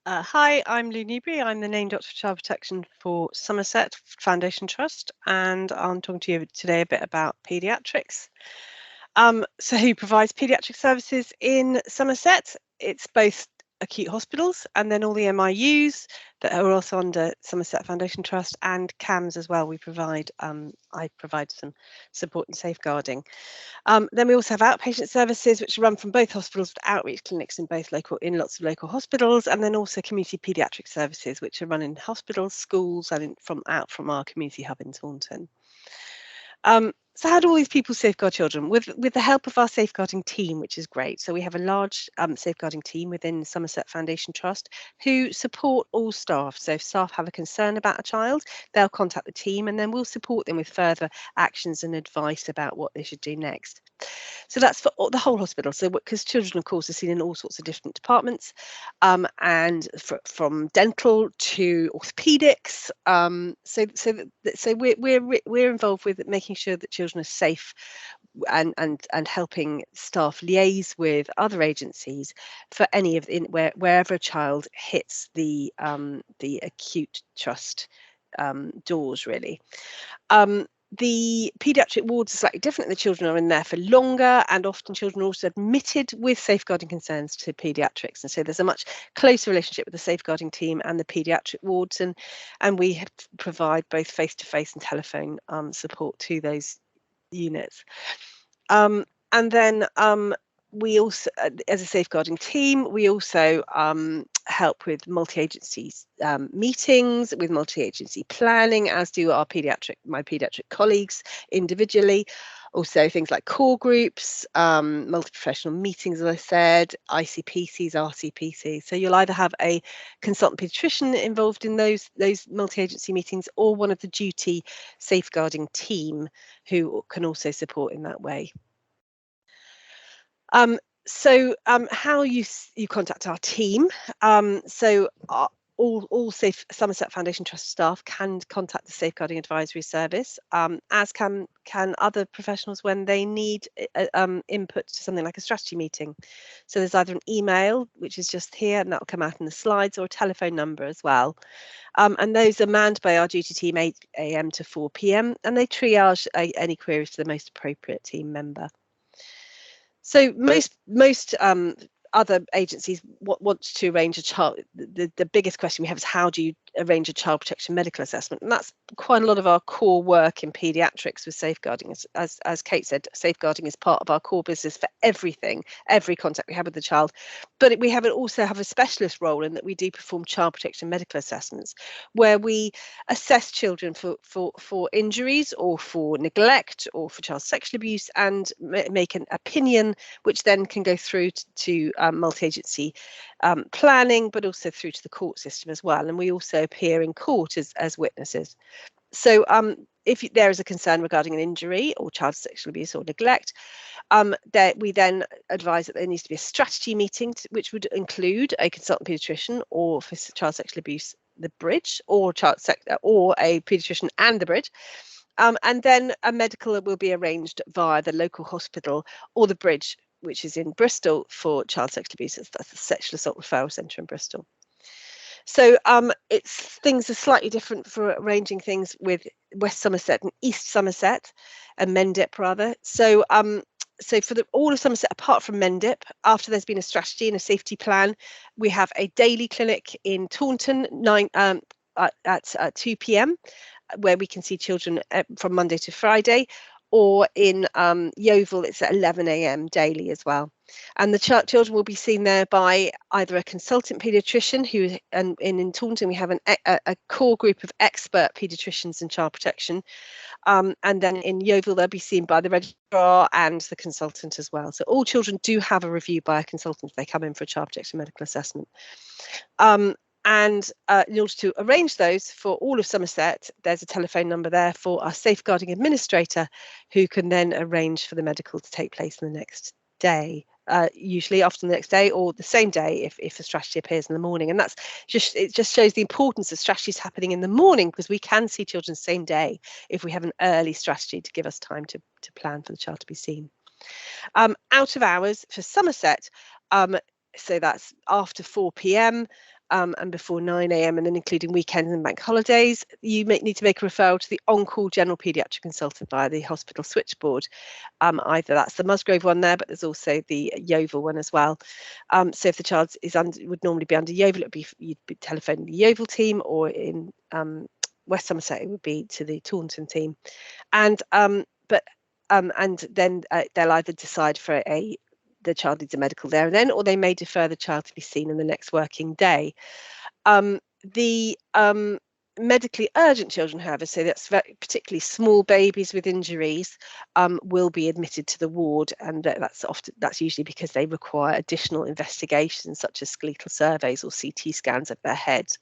Hi, I'm Lou Newbury. I'm the Named Doctor for Child Protection for Somerset Foundation Trust, and I'm talking to you today a bit about paediatrics. So who provides paediatric services in Somerset? It's both acute hospitals and then all the MIUs that are also under Somerset Foundation Trust, and CAMS as well. I provide some support and safeguarding. Then we also have outpatient services, which run from both hospitals with outreach clinics in lots of local hospitals, and then also community paediatric services, which are run in hospitals, schools, and from our community hub in Taunton. So how do all these people safeguard children? With the help of our safeguarding team, which is great. So we have a large safeguarding team within Somerset Foundation Trust who support all staff. So if staff have a concern about a child, they'll contact the team and then we'll support them with further actions and advice about what they should do next. So that's for the whole hospital. So because children, of course, are seen in all sorts of different departments, and from dental to orthopedics. So we're involved with making sure that children are safe and helping staff liaise with other agencies for any of wherever a child hits the acute trust doors, really. The paediatric wards are slightly different. The children are in there for longer, and often children are also admitted with safeguarding concerns to paediatrics. And so there's a much closer relationship with the safeguarding team and the paediatric wards, and we provide both face-to-face and telephone support to those units. And then we also, as a safeguarding team, we also help with multi-agency meetings, with multi-agency planning, as do my paediatric colleagues individually. Also things like core groups, multi-professional meetings, as I said, ICPCs, RCPCs. So you'll either have a consultant paediatrician involved in those multi-agency meetings, or one of the duty safeguarding team who can also support in that way. How you contact our team. All Somerset Foundation Trust staff can contact the Safeguarding Advisory Service, as can other professionals when they need input to something like a strategy meeting. So there's either an email, which is just here, and that will come out in the slides, or a telephone number as well. And those are manned by our duty team 8 a.m. to 4 p.m. and they triage any queries to the most appropriate team member. So most other agencies want to arrange a child. The biggest question we have is, how do you arrange a child protection medical assessment? And that's quite a lot of our core work in paediatrics with safeguarding. As Kate said, safeguarding is part of our core business for every contact we have with the child. But we also have a specialist role in that we do perform child protection medical assessments, where we assess children for injuries or for neglect or for child sexual abuse, and make an opinion, which then can go through to multi-agency planning, but also through to the court system as well. And we also appear in court as witnesses. So if there is a concern regarding an injury or child sexual abuse or neglect, we then advise that there needs to be a strategy meeting, which would include a consultant paediatrician, or for child sexual abuse, the bridge, or a paediatrician and the bridge. And then a medical will be arranged via the local hospital or the bridge, which is in Bristol, for child sexual abuse. That's the Sexual Assault Referral Centre in Bristol. So things are slightly different for arranging things with West Somerset and East Somerset, and Mendip rather. So for all of Somerset, apart from Mendip, after there's been a strategy and a safety plan, we have a daily clinic in Taunton at 2 p.m. where we can see children from Monday to Friday, or in Yeovil it's at 11 a.m. daily as well. And the children will be seen there by either a consultant paediatrician, and in Taunton we have a core group of expert paediatricians in child protection, and then in Yeovil they'll be seen by the registrar and the consultant as well. So all children do have a review by a consultant if they come in for a child protection medical assessment. And in order to arrange those for all of Somerset, there's a telephone number there for our safeguarding administrator, who can then arrange for the medical to take place the next day, usually after the next day or the same day if the strategy appears in the morning. And it just shows the importance of strategies happening in the morning, because we can see children the same day if we have an early strategy to give us time to plan for the child to be seen. Out of hours for Somerset, so that's after 4 p.m. and before 9 a.m. and then including weekends and bank holidays, you need to make a referral to the on-call general paediatric consultant via the hospital switchboard. Either that's the Musgrove one there, but there's also the Yeovil one as well. So if the child would normally be under Yeovil, you'd be telephoning the Yeovil team, or in West Somerset it would be to the Taunton team. And then they'll either decide the child needs a medical there and then, or they may defer the child to be seen in the next working day. The medically urgent children, however, so that's particularly small babies with injuries, will be admitted to the ward, and that's usually because they require additional investigations such as skeletal surveys or CT scans of their heads.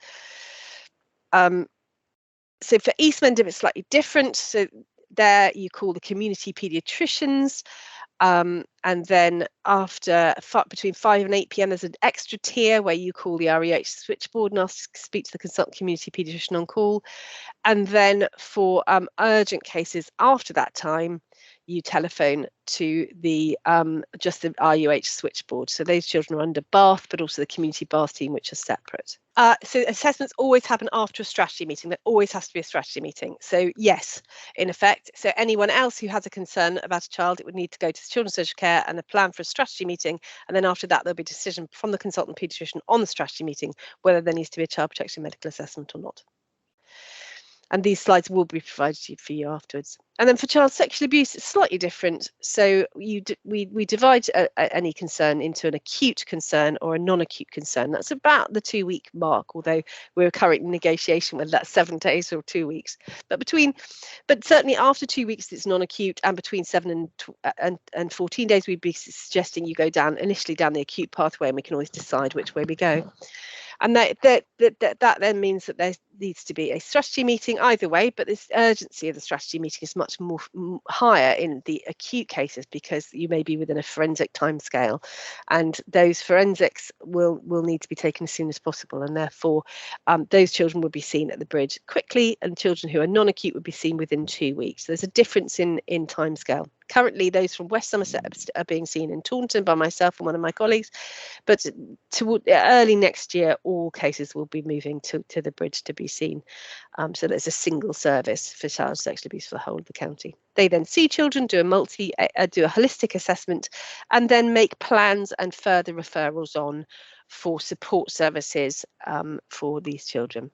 So for East Mendham, it's slightly different. So there you call the community paediatricians. And then between 5 and 8 p.m, there's an extra tier where you call the REH switchboard and ask to speak to the consultant community paediatrician on call. And then for urgent cases after that time, you telephone to the just the RUH switchboard. So those children are under Bath, but also the community Bath team, which are separate. So assessments always happen after a strategy meeting. There always has to be a strategy meeting. So yes, in effect, so anyone else who has a concern about a child, it would need to go to the children's social care and a plan for a strategy meeting. And then after that, there'll be a decision from the consultant paediatrician on the strategy meeting whether there needs to be a child protection medical assessment or not. And these slides will be provided for you afterwards. And then for child sexual abuse, it's slightly different. So we divide any concern into an acute concern or a non-acute concern. That's about the 2-week mark, although we're currently in negotiation whether that's 7 days or 2 weeks. But certainly after 2 weeks, it's non-acute, and between 7 and 14 days, we'd be suggesting you go initially down the acute pathway, and we can always decide which way we go. And that then means that there needs to be a strategy meeting either way, but this urgency of the strategy meeting is much more higher in the acute cases because you may be within a forensic timescale, and those forensics will need to be taken as soon as possible, and therefore those children will be seen at the bridge quickly, and children who are non-acute would be seen within 2 weeks. There's a difference in timescale. Currently, those from West Somerset are being seen in Taunton by myself and one of my colleagues, but early next year, all cases will be moving to the bridge to be seen. So there's a single service for child sexual abuse for the whole of the county. They then see children, do a holistic assessment, and then make plans and further referrals on for support services for these children.